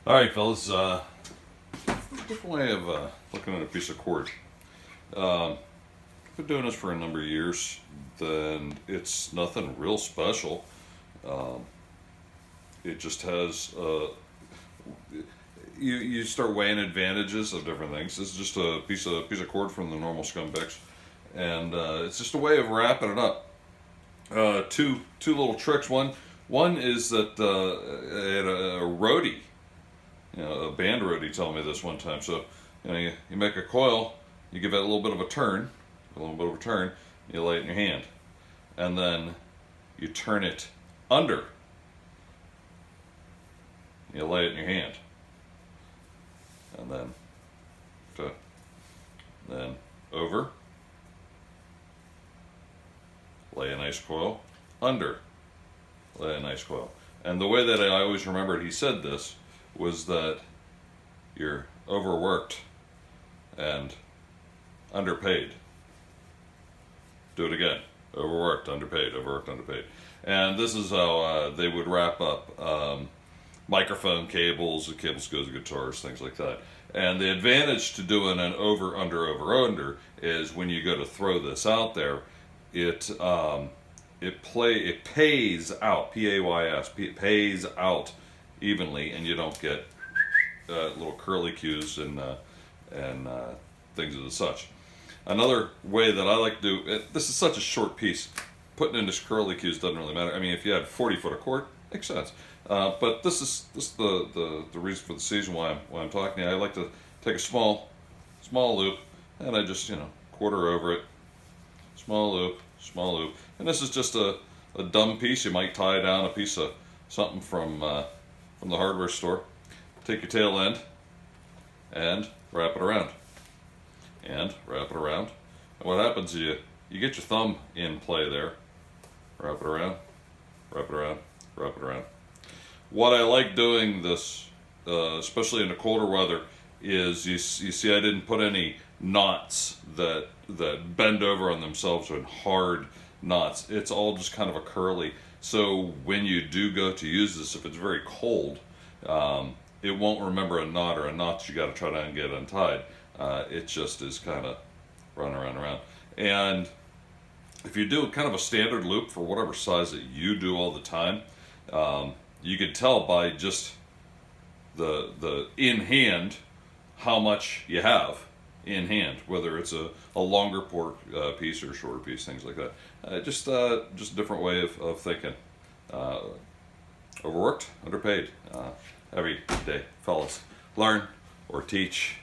All right, fellas. Different way of looking at a piece of cord. I've been doing this for a number of years. Then it's nothing real special. Um, it just has. You start weighing advantages of different things. This is just a piece of cord from the normal scumbex, and it's just a way of wrapping it up. Two little tricks. One is that I had a roadie, a band roadie, told me this one time. So you make a coil, you give it a little bit of a turn, you lay it in your hand, and then you turn it under. You lay it in your hand, and then over. Lay a nice coil under. Lay a nice coil. And the way that I always remembered he said this was that you're overworked and underpaid. Do it again. Overworked, underpaid, overworked, underpaid. And this is how they would wrap up microphone cables, the cables go to guitars, things like that. And the advantage to doing an over, under is when you go to throw this out there, it pays out, P-A-Y-S, pays out evenly, and you don't get little curly cues and things of the such. Another way that I like to do this is such a short piece. Putting in this curly cues doesn't really matter. I mean, if you had 40 foot of cord, makes sense. But this is the reason for the season why I'm talking to you. I like to take a small loop, and I just quarter over it. Small loop, and this is just a dumb piece. You might tie down a piece of something from the hardware store. Take your tail end and wrap it around, and what happens is you get your thumb in play there. Wrap it around. What I like doing this, especially in the colder weather, is you see I didn't put any knots that bend over on themselves in hard knots. It's all just kind of a curly. So when you do go to use this, if it's very cold, it won't remember a knot or a knot you got to try to get untied. It just is kind of running around. And if you do kind of a standard loop for whatever size that you do all the time, you can tell by just the in hand how much you have in hand, whether it's a longer piece or a shorter piece, things like that. Just a different way of thinking. Overworked, underpaid. Every day, fellas, learn or teach.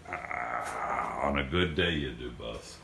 On a good day, you do both.